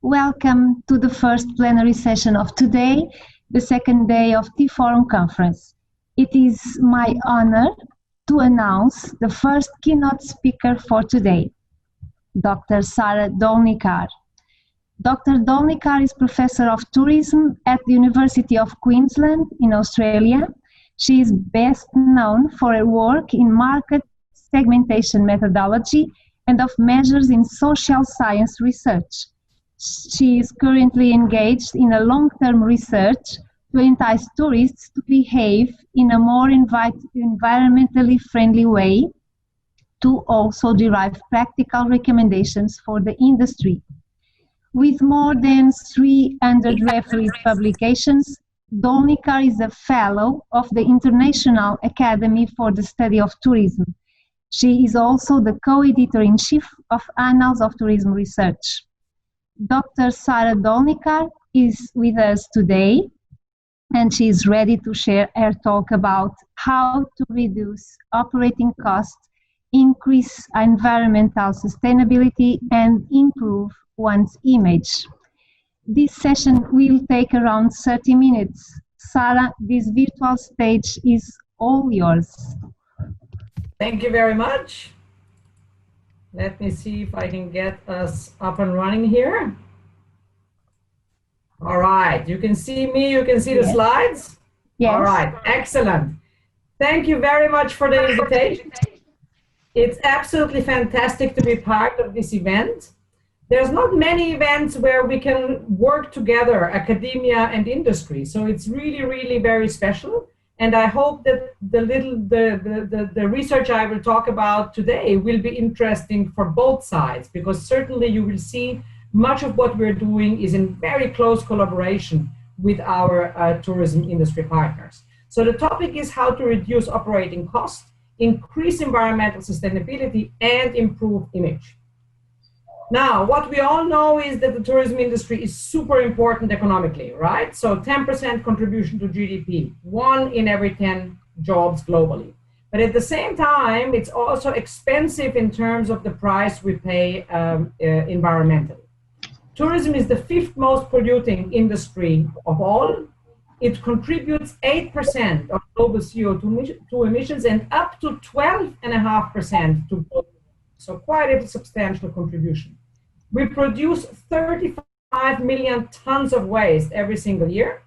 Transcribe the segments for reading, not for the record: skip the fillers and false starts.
Welcome to the first plenary session of today, the second day of the Forum Conference. It is my honor to announce the first keynote speaker for today, Dr. Sara Dolnicar. Dr. Dolnicar is Professor of Tourism at the University of Queensland in Australia. She is best known for her work in market segmentation methodology and of measures in social science research. She is currently engaged in a long-term research to entice tourists to behave in a more environmentally friendly way, to also derive practical recommendations for the industry. With more than 300 refereed publications, Dolnicar is a fellow of the International Academy for the Study of Tourism. She is also the co-editor-in-chief of Annals of Tourism Research. Dr. Sara Dolnicar is with us today, and she is ready to share her talk about how to reduce operating costs, increase environmental sustainability, and improve one's image. This session will take around 30 minutes. Sara, this virtual stage is all yours. Thank you very much. Let me see if I can get us up and running here. All right, you can see me, you can see the slides? Yes. All right, excellent. Thank you very much for the invitation. It's absolutely fantastic to be part of this event. There's not many events where we can work together, academia and industry, so it's really, really very special. And I hope that the research I will talk about today will be interesting for both sides, because certainly you will see much of what we're doing is in very close collaboration with our tourism industry partners. So the topic is how to reduce operating costs, increase environmental sustainability, and improve image. Now, what we all know is that the tourism industry is super important economically, right? So 10% contribution to GDP, 1 in every 10 jobs globally. But at the same time, it's also expensive in terms of the price we pay environmentally. Tourism is the 5th most polluting industry of all. It contributes 8% of global CO2 emissions and up to 12.5% to global. So quite a substantial contribution. We produce 35 million tons of waste every single year,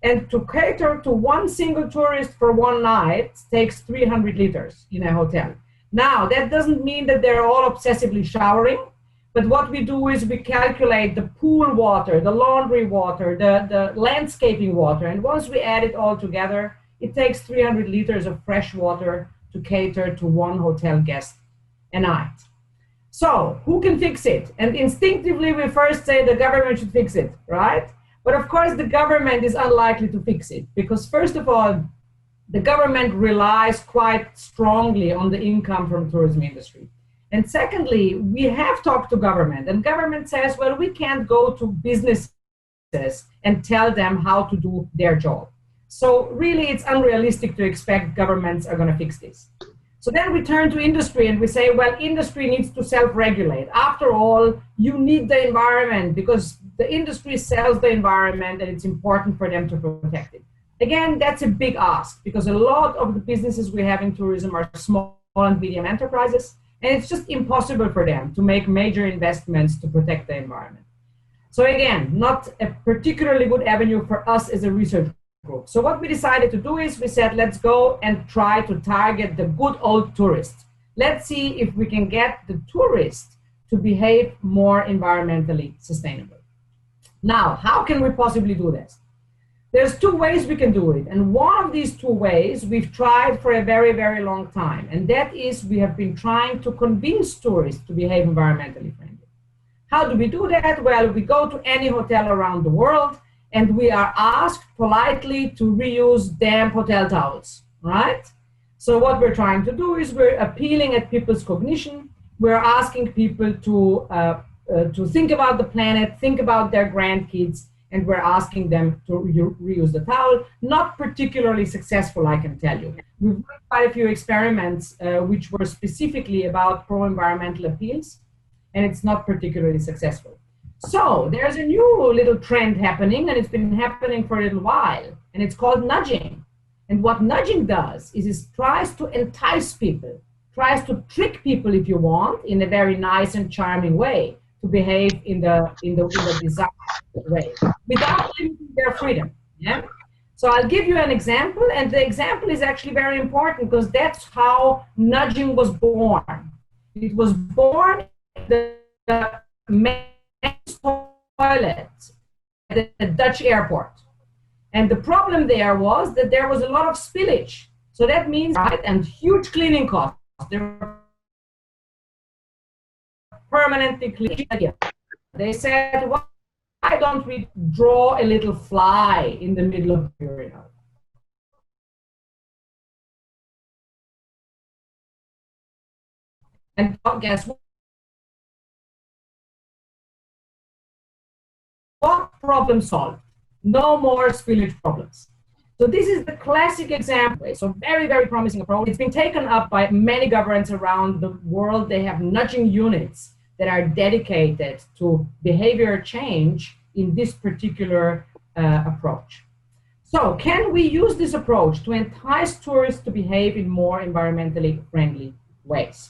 and to cater to one single tourist for one night takes 300 liters in a hotel. Now, that doesn't mean that they're all obsessively showering, but what we do is we calculate the pool water, the laundry water, the landscaping water, and once we add it all together, it takes 300 liters of fresh water to cater to one hotel guest a night. So, who can fix it? And instinctively, we first say the government should fix it, right? But of course, the government is unlikely to fix it, because first of all, the government relies quite strongly on the income from the tourism industry. And secondly, we have talked to government, and government says, well, we can't go to businesses and tell them how to do their job. So really, it's unrealistic to expect governments are going to fix this. So then we turn to industry and we say, well, industry needs to self-regulate. After all, you need the environment because the industry sells the environment and it's important for them to protect it. Again, that's a big ask because a lot of the businesses we have in tourism are small and medium enterprises, and it's just impossible for them to make major investments to protect the environment. So again, not a particularly good avenue for us as a research group. So what we decided to do is we said, let's go and try to target the good old tourists. Let's see if we can get the tourists to behave more environmentally sustainable. Now, how can we possibly do this? There's 2 ways we can do it. And one of these 2 ways we've tried for a very, very long time. And that is we have been trying to convince tourists to behave environmentally friendly. How do we do that? Well, we go to any hotel around the world and we are asked politely to reuse damp hotel towels, right? So what we're trying to do is we're appealing at people's cognition. We're asking people to think about the planet, think about their grandkids, and we're asking them to reuse the towel. Not particularly successful, I can tell you. We've done quite a few experiments which were specifically about pro-environmental appeals, and it's not particularly successful. So there's a new little trend happening, and it's been happening for a little while, and it's called nudging. And what nudging does is it tries to entice people, tries to trick people, if you want, in a very nice and charming way, to behave in the desired way, without limiting their freedom. Yeah. So I'll give you an example, and the example is actually very important because that's how nudging was born. It was born in the men's toilet at the Dutch airport. And the problem there was that there was a lot of spillage. So that means, right, and huge cleaning costs. They were permanently cleaned. They said, why don't we draw a little fly in the middle of the urinal? And guess what? Problem solved. No more spillage problems. So this is the classic example. So very, very promising approach. It's been taken up by many governments around the world. They have nudging units that are dedicated to behavior change in this particular approach. So can we use this approach to entice tourists to behave in more environmentally friendly ways?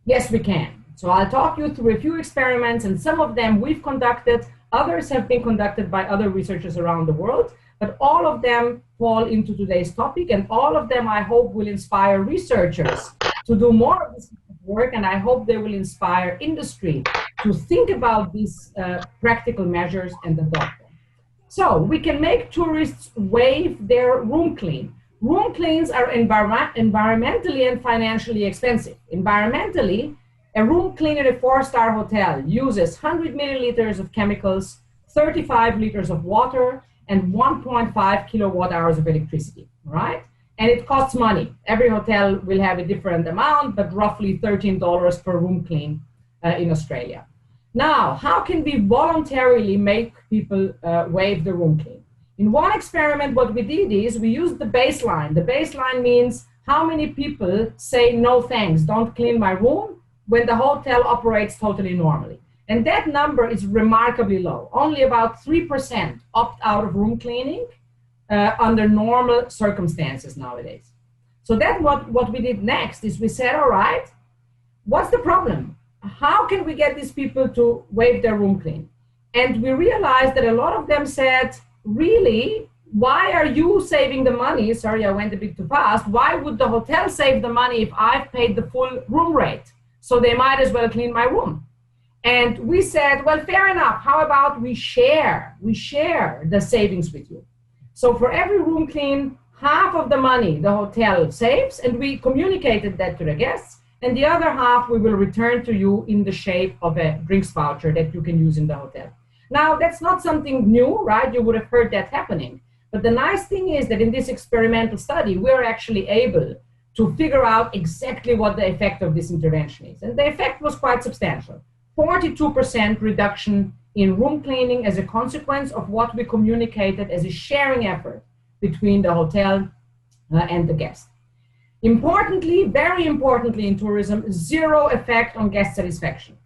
Yes, we can. So I'll talk you through a few experiments, and some of them we've conducted, others have been conducted by other researchers around the world, but all of them fall into today's topic, and all of them I hope will inspire researchers to do more of this work, and I hope they will inspire industry to think about these practical measures and adopt them. So we can make tourists waive their room clean. Room cleans are environmentally and financially expensive. Environmentally, a room clean at a 4-star hotel uses 100 milliliters of chemicals, 35 liters of water, and 1.5 kilowatt hours of electricity, right? And it costs money. Every hotel will have a different amount, but roughly $13 per room clean in Australia. Now, how can we voluntarily make people waive the room clean? In one experiment, what we did is we used the baseline. The baseline means how many people say no thanks, don't clean my room, when the hotel operates totally normally. And that number is remarkably low. Only about 3% opt out of room cleaning under normal circumstances nowadays. So that's what we did next is we said, all right, what's the problem? How can we get these people to waive their room clean? And we realized that a lot of them said, really, why are you saving the money? Sorry, I went a bit too fast. Why would the hotel save the money if I've paid the full room rate? So they might as well clean my room. And we said, well, fair enough. How about we share the savings with you? So for every room clean, half of the money the hotel saves, and we communicated that to the guests, and the other half we will return to you in the shape of a drinks voucher that you can use in the hotel. Now, that's not something new, right? You would have heard that happening. But the nice thing is that in this experimental study, we're actually able to figure out exactly what the effect of this intervention is. And the effect was quite substantial. 42% reduction in room cleaning as a consequence of what we communicated as a sharing effort between the hotel and the guest. Importantly, very importantly in tourism, zero effect on guest satisfaction.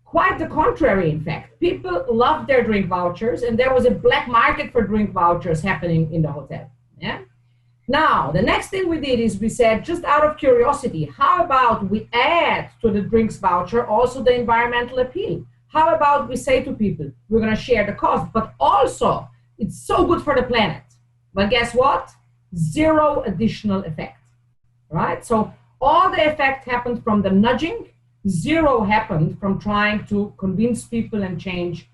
Quite the contrary, in fact. People loved their drink vouchers, and there was a black market for drink vouchers happening in the hotel. Yeah? Now, the next thing we did is we said, just out of curiosity, how about we add to the drinks voucher also the environmental appeal? How about we say to people, we're going to share the cost, but also it's so good for the planet. Well, guess what? Zero additional effect, right? So all the effect happened from the nudging, zero happened from trying to convince people and change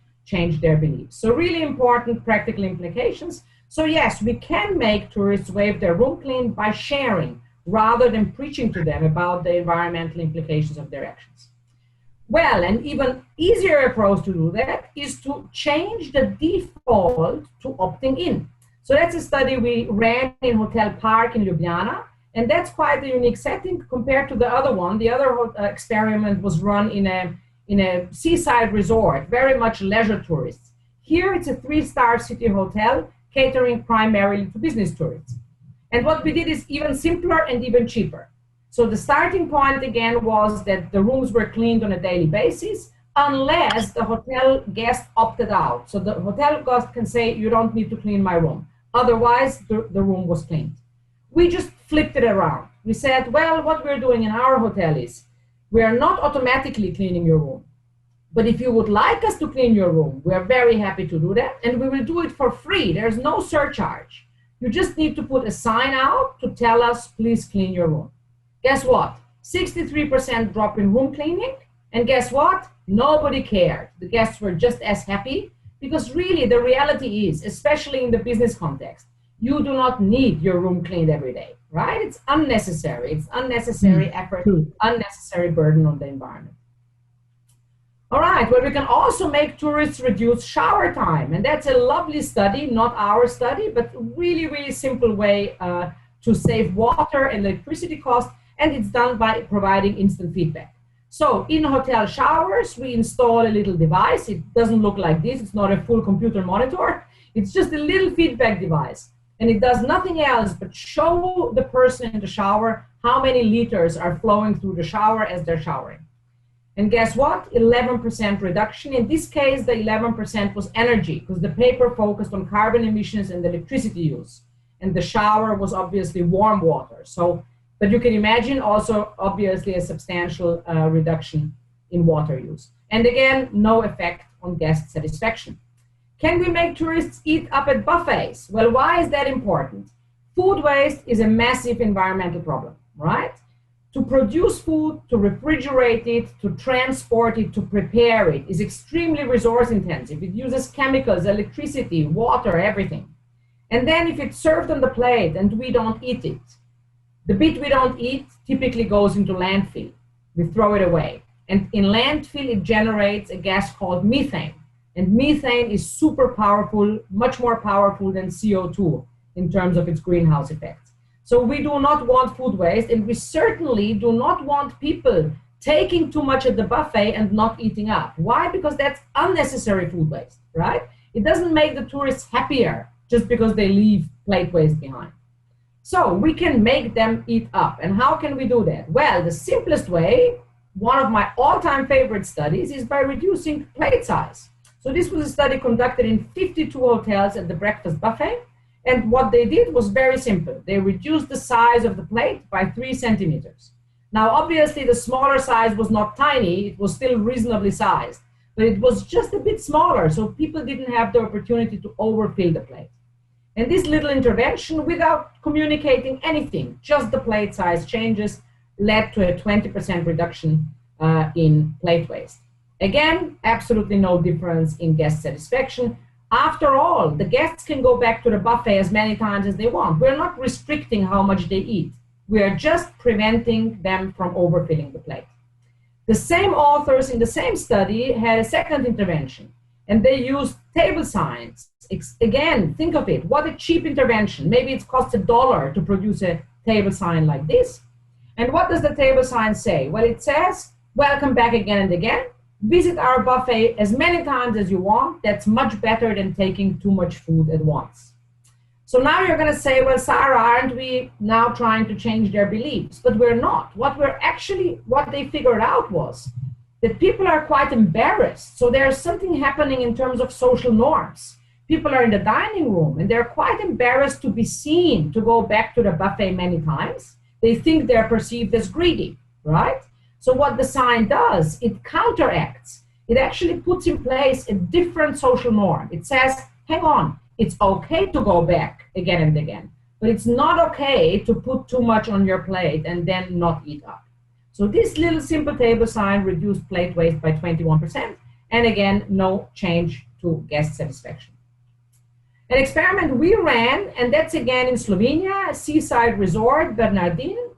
their beliefs. So really important practical implications. So yes, we can make tourists waive their room clean by sharing rather than preaching to them about the environmental implications of their actions. Well, an even easier approach to do that is to change the default to opting in. So that's a study we ran in Hotel Park in Ljubljana, and that's quite a unique setting compared to the other one. The other experiment was run in a seaside resort, very much leisure tourists. Here it's a 3-star city hotel catering primarily to business tourists. And what we did is even simpler and even cheaper. So the starting point again was that the rooms were cleaned on a daily basis, unless the hotel guest opted out. So the hotel guest can say, you don't need to clean my room. Otherwise, the room was cleaned. We just flipped it around. We said, well, what we're doing in our hotel is we are not automatically cleaning your room. But if you would like us to clean your room, we are very happy to do that. And we will do it for free. There's no surcharge. You just need to put a sign out to tell us, please clean your room. Guess what? 63% drop in room cleaning. And guess what? Nobody cared. The guests were just as happy, because really the reality is, especially in the business context, you do not need your room cleaned every day, right? It's unnecessary. It's unnecessary effort, unnecessary burden on the environment. All right, well, we can also make tourists reduce shower time. And that's a lovely study, not our study, but really, really simple way to save water and electricity costs. And it's done by providing instant feedback. So in hotel showers, we install a little device. It doesn't look like this. It's not a full computer monitor. It's just a little feedback device. And it does nothing else but show the person in the shower how many liters are flowing through the shower as they're showering. And guess what? 11% reduction. In this case, the 11% was energy, because the paper focused on carbon emissions and electricity use. And the shower was obviously warm water. So, but you can imagine also obviously a substantial reduction in water use. And again, no effect on guest satisfaction. Can we make tourists eat up at buffets? Well, why is that important? Food waste is a massive environmental problem, right? To produce food, to refrigerate it, to transport it, to prepare it is extremely resource intensive. It uses chemicals, electricity, water, everything. And then if it's served on the plate and we don't eat it, the bit we don't eat typically goes into landfill. We throw it away. And in landfill, it generates a gas called methane. And methane is super powerful, much more powerful than CO2 in terms of its greenhouse effects. So we do not want food waste, and we certainly do not want people taking too much at the buffet and not eating up. Why? Because that's unnecessary food waste, right? It doesn't make the tourists happier just because they leave plate waste behind. So we can make them eat up. And how can we do that? Well, the simplest way, one of my all-time favorite studies, is by reducing plate size. So this was a study conducted in 52 hotels at the breakfast buffet. And what they did was very simple. They reduced the size of the plate by 3 centimeters. Now, obviously, the smaller size was not tiny. It was still reasonably sized. But it was just a bit smaller, so people didn't have the opportunity to overfill the plate. And this little intervention, without communicating anything, just the plate size changes, led to a 20% reduction in plate waste. Again, absolutely no difference in guest satisfaction. After all, the guests can go back to the buffet as many times as they want. We're not restricting how much they eat. We are just preventing them from overfilling the plate. The same authors in the same study had a second intervention, and they used table signs. Again, think of it. What a cheap intervention. Maybe it costs $1 to produce a table sign like this. And what does the table sign say? Well, it says, welcome back again and again. Visit our buffet as many times as you want. That's much better than taking too much food at once. So now you're going to say, well, Sara, aren't we now trying to change their beliefs? But we're not. What they figured out was that people are quite embarrassed. So there's something happening in terms of social norms. People are in the dining room and they're quite embarrassed to be seen to go back to the buffet many times. They think they're perceived as greedy, right? So what the sign does, it counteracts. It actually puts in place a different social norm. It says, hang on, it's okay to go back again and again, but it's not okay to put too much on your plate and then not eat up. So this little simple table sign reduced plate waste by 21%, and again, no change to guest satisfaction. An experiment we ran, and that's again in Slovenia, a seaside resort, Bernardin.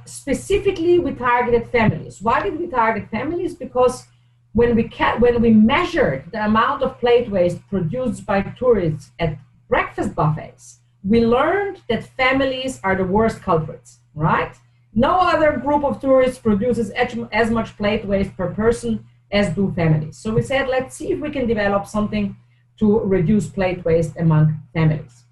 Specifically, we targeted families. Why did we target families? Because when we measured the amount of plate waste produced by tourists at breakfast buffets, we learned that families are the worst culprits, right? No other group of tourists produces as much plate waste per person as do families. So we said, let's see if we can develop something to reduce plate waste among families.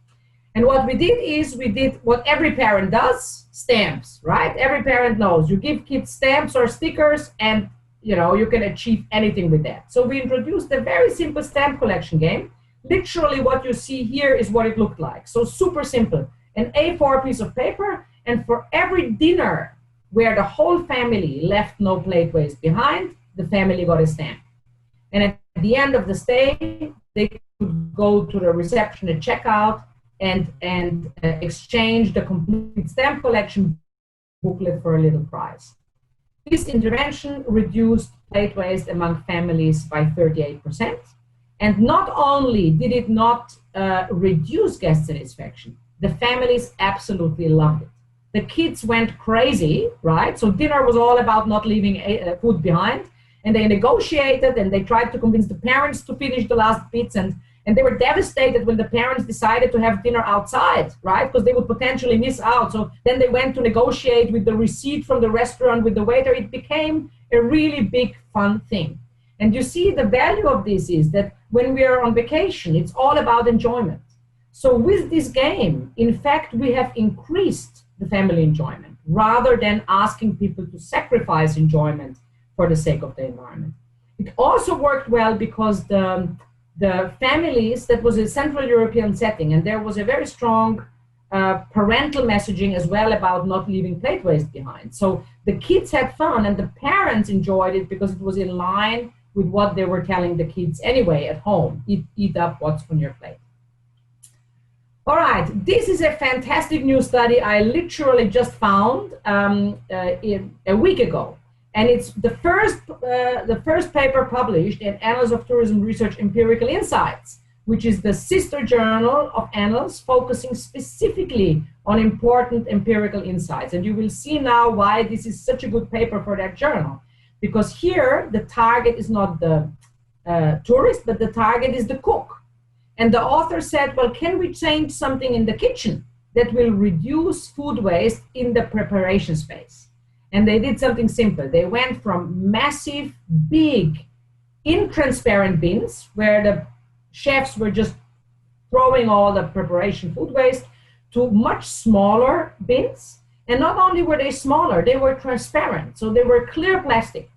And what we did is we did what every parent does, stamps, right? Every parent knows. You give kids stamps or stickers and you can achieve anything with that. So we introduced a very simple stamp collection game. Literally what you see here is what it looked like. So super simple, an A4 piece of paper, and for every dinner where the whole family left no plate waste behind, the family got a stamp. And at the end of the stay, they could go to the reception at checkout and exchange the complete stamp collection booklet for a little prize. This intervention reduced plate waste among families by 38%. And not only did it not reduce guest satisfaction, the families absolutely loved it. The kids went crazy, right? So dinner was all about not leaving food behind. And they negotiated and they tried to convince the parents to finish the last bits. And they were devastated when the parents decided to have dinner outside, right? Because they would potentially miss out. So then they went to negotiate with the receipt from the restaurant with the waiter. It became a really big, fun thing. And you see the value of this is that when we are on vacation, it's all about enjoyment. So with this game, in fact, we have increased the family enjoyment rather than asking people to sacrifice enjoyment for the sake of the environment. It also worked well because the families, that was a Central European setting, and there was a very strong parental messaging as well about not leaving plate waste behind. So the kids had fun and the parents enjoyed it because it was in line with what they were telling the kids anyway at home, eat up what's on your plate. All right, this is a fantastic new study I literally just found a week ago. And it's the first paper published in Annals of Tourism Research Empirical Insights, which is the sister journal of Annals, focusing specifically on important empirical insights. And you will see now why this is such a good paper for that journal. Because here, the target is not the tourist, but the target is the cook. And the author said, well, can we change something in the kitchen that will reduce food waste in the preparation space? And they did something simple. They went from massive, big, intransparent bins, where the chefs were just throwing all the preparation food waste, to much smaller bins. And not only were they smaller, they were transparent. So they were clear plastic.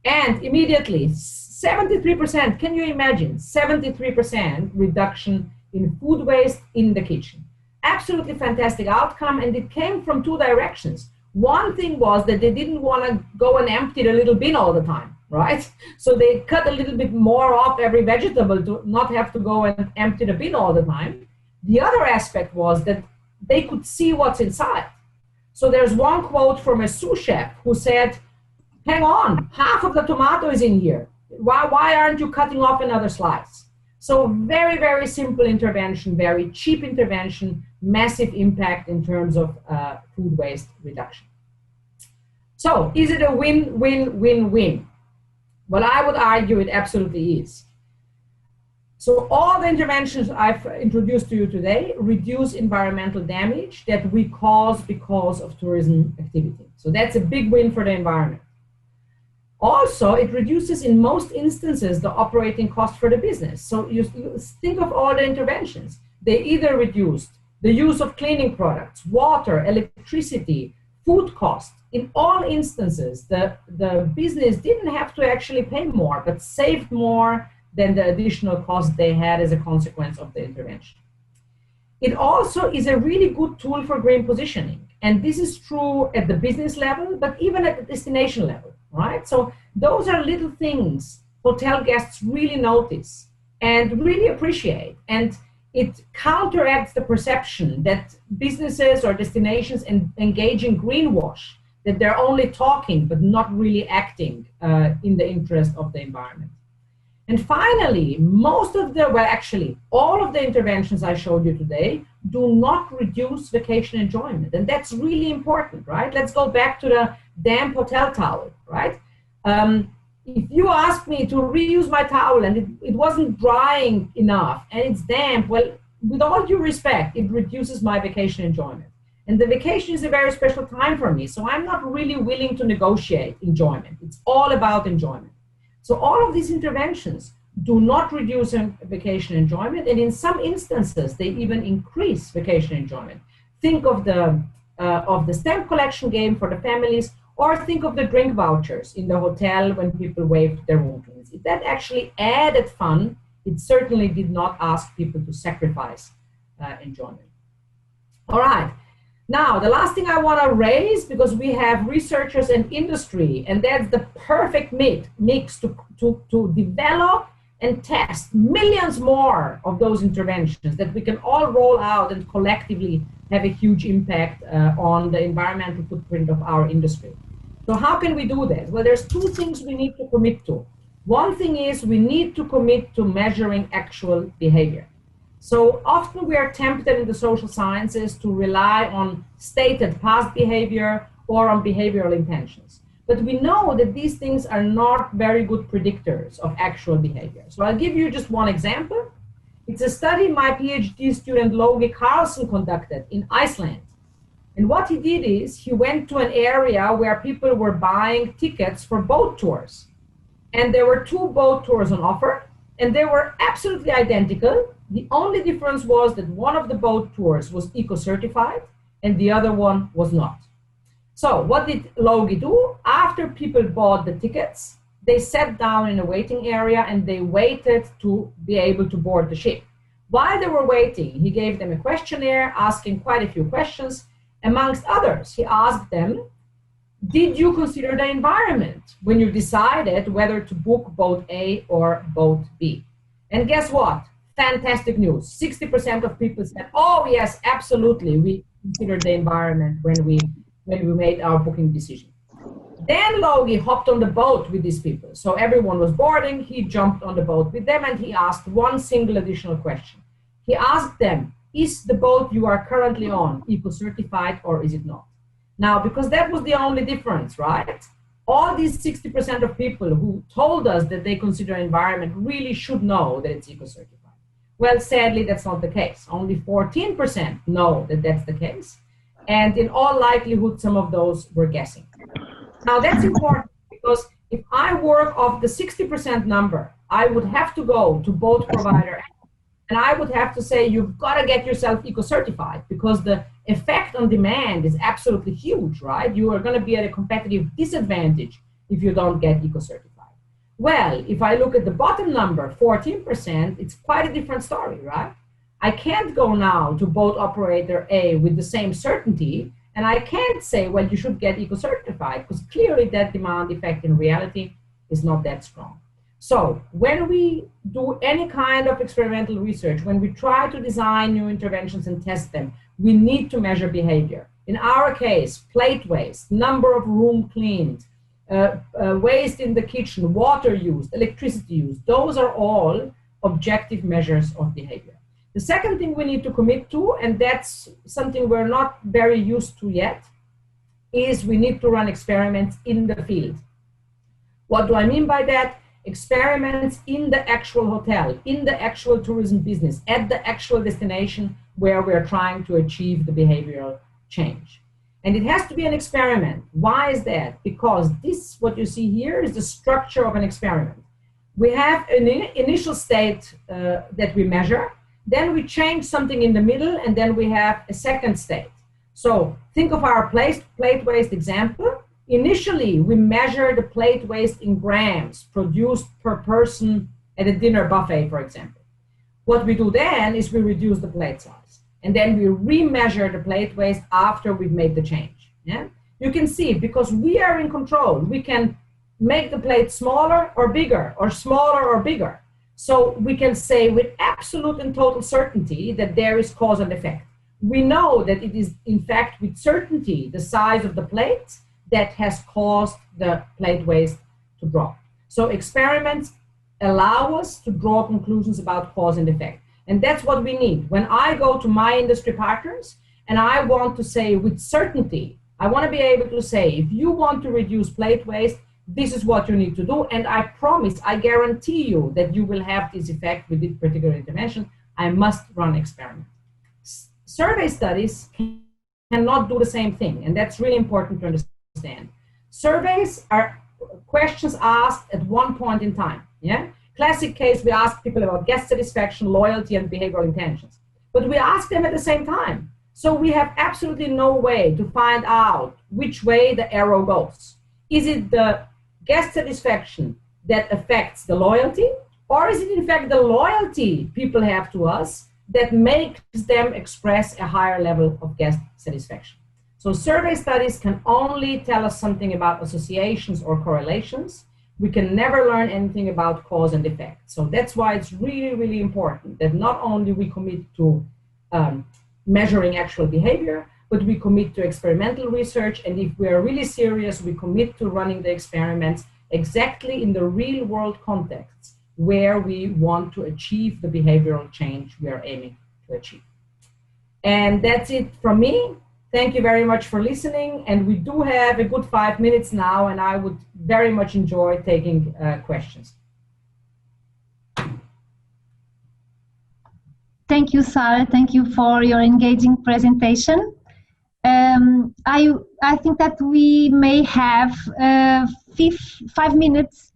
And immediately, 73%, can you imagine? 73% reduction in food waste in the kitchen. Absolutely fantastic outcome. And it came from two directions. One thing was that they didn't want to go and empty the little bin all the time, right? So they cut a little bit more off every vegetable to not have to go and empty the bin all the time. The other aspect was that they could see what's inside. So there's one quote from a sous chef who said, hang on, half of the tomato is in here. Why aren't you cutting off another slice? So very, very simple intervention, very cheap intervention, massive impact in terms of food waste reduction. So is it a win-win-win-win? Well, I would argue it absolutely is. So all the interventions I've introduced to you today reduce environmental damage that we cause because of tourism activity. So that's a big win for the environment. Also, it reduces in most instances the operating cost for the business. So you think of all the interventions. They either reduced the use of cleaning products, water, electricity, food costs. In all instances, the business didn't have to actually pay more, but saved more than the additional cost they had as a consequence of the intervention. It also is a really good tool for green positioning. And this is true at the business level, but even at the destination level, right? So those are little things hotel guests really notice and really appreciate. And it counteracts the perception that businesses or destinations engage in greenwash, that they're only talking but not really acting in the interest of the environment. And finally, all of the interventions I showed you today do not reduce vacation enjoyment. And that's really important, right? Let's go back to the damp hotel towel, right? If you ask me to reuse my towel and it wasn't drying enough and it's damp, well, with all due respect, it reduces my vacation enjoyment. And the vacation is a very special time for me, so I'm not really willing to negotiate enjoyment. It's all about enjoyment. So all of these interventions do not reduce vacation enjoyment, and in some instances, they even increase vacation enjoyment. Think of the stamp collection game for the families, Or think of the drink vouchers in the hotel when people waived their room cleans. If that actually added fun, it certainly did not ask people to sacrifice enjoyment. All right. Now, the last thing I want to raise, because we have researchers and industry, and that's the perfect mix to develop and test millions more of those interventions that we can all roll out and collectively have a huge impact on the environmental footprint of our industry. So how can we do this? Well, there's two things we need to commit to. One thing is we need to commit to measuring actual behavior. So often we are tempted in the social sciences to rely on stated past behavior or on behavioral intentions. But we know that these things are not very good predictors of actual behavior. So I'll give you just one example. It's a study my PhD student Logi Carlson conducted in Iceland. And what he did is he went to an area where people were buying tickets for boat tours. And there were 2 boat tours on offer, and they were absolutely identical. The only difference was that one of the boat tours was eco-certified and the other one was not. So what did Logi do? After people bought the tickets, they sat down in a waiting area and they waited to be able to board the ship. While they were waiting, he gave them a questionnaire asking quite a few questions. Amongst others, he asked them, did you consider the environment when you decided whether to book boat A or boat B? And guess what? Fantastic news. 60% of people said, oh yes, absolutely, we considered the environment when we made our booking decision. Then Logi hopped on the boat with these people. So everyone was boarding, he jumped on the boat with them and he asked one single additional question. He asked them, is the boat you are currently on eco-certified or is it not? Now, because that was the only difference, right? All these 60% of people who told us that they consider environment really should know that it's eco-certified. Well, sadly, that's not the case. Only 14% know that that's the case. And in all likelihood, some of those were guessing. Now, that's important because if I work off the 60% number, I would have to go to boat provider and I would have to say, you've got to get yourself eco-certified because the effect on demand is absolutely huge, right? You are going to be at a competitive disadvantage if you don't get eco-certified. Well, if I look at the bottom number, 14%, it's quite a different story, right? I can't go now to boat operator A with the same certainty, and I can't say, well, you should get eco-certified, because clearly that demand effect in reality is not that strong. So when we do any kind of experimental research, when we try to design new interventions and test them, we need to measure behavior. In our case, plate waste, number of room cleaned, waste in the kitchen, water used, electricity used, those are all objective measures of behavior. The second thing we need to commit to, and that's something we're not very used to yet, is we need to run experiments in the field. What do I mean by that? Experiments in the actual hotel, in the actual tourism business, at the actual destination where we're trying to achieve the behavioral change. And it has to be an experiment. Why is that? Because this, what you see here, is the structure of an experiment. We have an initial state that we measure, then we change something in the middle, and then we have a second state. So think of our plate waste example. Initially, we measure the plate waste in grams produced per person at a dinner buffet, for example. What we do then is we reduce the plate size. And then we remeasure the plate waste after we've made the change. Yeah? You can see, because we are in control, we can make the plate smaller or bigger, or smaller or bigger. So we can say with absolute and total certainty that there is cause and effect. We know that it is, in fact, with certainty, the size of the plate that has caused the plate waste to drop. So experiments allow us to draw conclusions about cause and effect. And that's what we need. When I go to my industry partners and I want to say with certainty, I want to be able to say, if you want to reduce plate waste, this is what you need to do. And I promise, I guarantee you that you will have this effect with this particular intervention. I must run experiments. Survey studies cannot do the same thing. And that's really important to understand. Surveys are questions asked at one point in time. Yeah? Classic case, we ask people about guest satisfaction, loyalty, and behavioral intentions. But we ask them at the same time. So we have absolutely no way to find out which way the arrow goes. Is it the guest satisfaction that affects the loyalty, or is it in fact the loyalty people have to us that makes them express a higher level of guest satisfaction? So survey studies can only tell us something about associations or correlations. We can never learn anything about cause and effect. So that's why it's really, really important that not only we commit to measuring actual behavior, but we commit to experimental research. And if we are really serious, we commit to running the experiments exactly in the real world context where we want to achieve the behavioral change we are aiming to achieve. And that's it from me. Thank you very much for listening. And we do have a good 5 minutes now, and I would very much enjoy taking questions. Thank you, Sara. Thank you for your engaging presentation. I think that we may have 5 minutes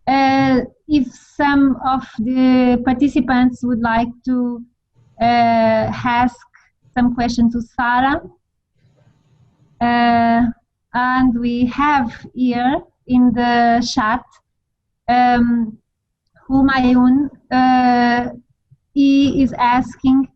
if some of the participants would like to ask some questions to Sara. And we have here in the chat Humayun. He is asking,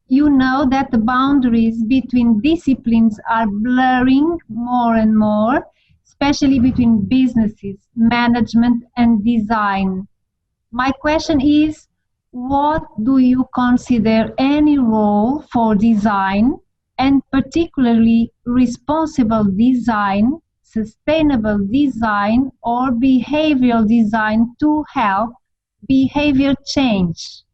you know that the boundaries between disciplines are blurring more and more, especially between businesses, management, and design. My question is, what do you consider any role for design, and particularly responsible design, sustainable design, or behavioral design to help behavior change?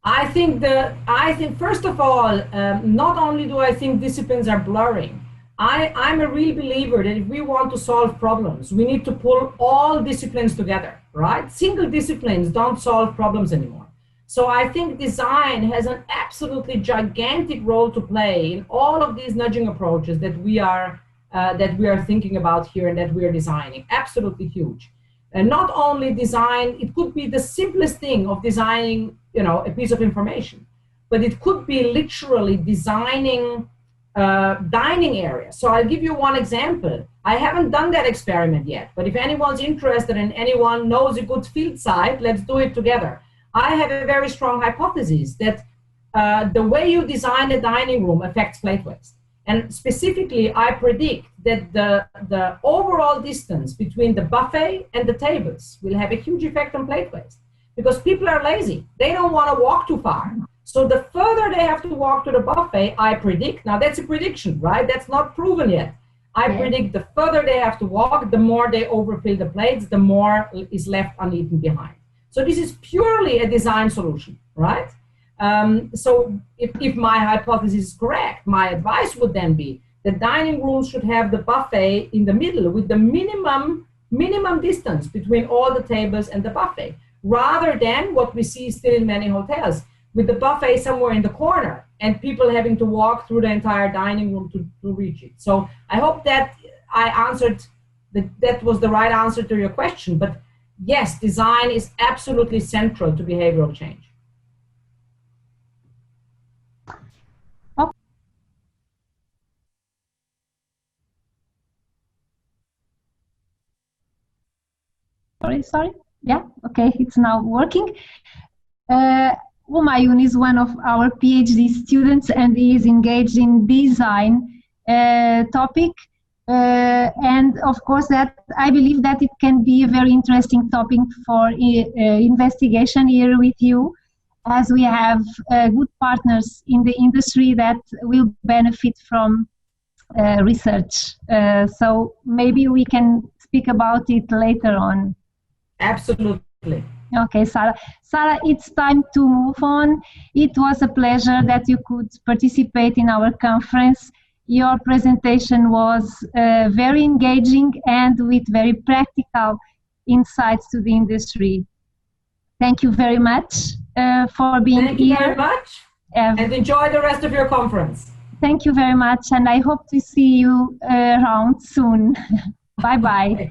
I think first of all, not only do I think disciplines are blurring, I'm a real believer that if we want to solve problems, we need to pull all disciplines together, right? Single disciplines don't solve problems anymore. So I think design has an absolutely gigantic role to play in all of these nudging approaches that we are thinking about here and that we are designing. Absolutely huge. And not only design, it could be the simplest thing of designing, a piece of information, but it could be literally designing dining areas. So I'll give you one example. I haven't done that experiment yet, but if anyone's interested and anyone knows a good field site, let's do it together. I have a very strong hypothesis that the way you design a dining room affects plate waste. And specifically, I predict that the overall distance between the buffet and the tables will have a huge effect on plate waste, because people are lazy. They don't want to walk too far. So the further they have to walk to the buffet, I predict, now that's a prediction, right? That's not proven yet. I predict the further they have to walk, the more they overfill the plates, the more is left uneaten behind. So this is purely a design solution, right? So if my hypothesis is correct, my advice would then be that dining rooms should have the buffet in the middle with the minimum distance between all the tables and the buffet, rather than what we see still in many hotels, with the buffet somewhere in the corner and people having to walk through the entire dining room to reach it. So I hope that I answered, that was the right answer to your question. But yes, design is absolutely central to behavioral change. Sorry. Yeah, okay, it's now working. Humayun is one of our PhD students, and he is engaged in design topic. And of course, that I believe that it can be a very interesting topic for investigation here with you, as we have good partners in the industry that will benefit from research. So maybe we can speak about it later on. Absolutely. Okay, Sara. Sara, it's time to move on. It was a pleasure that you could participate in our conference. Your presentation was very engaging and with very practical insights to the industry. Thank you very much for being here. Thank you very much, and enjoy the rest of your conference. Thank you very much, and I hope to see you around soon. Bye-bye.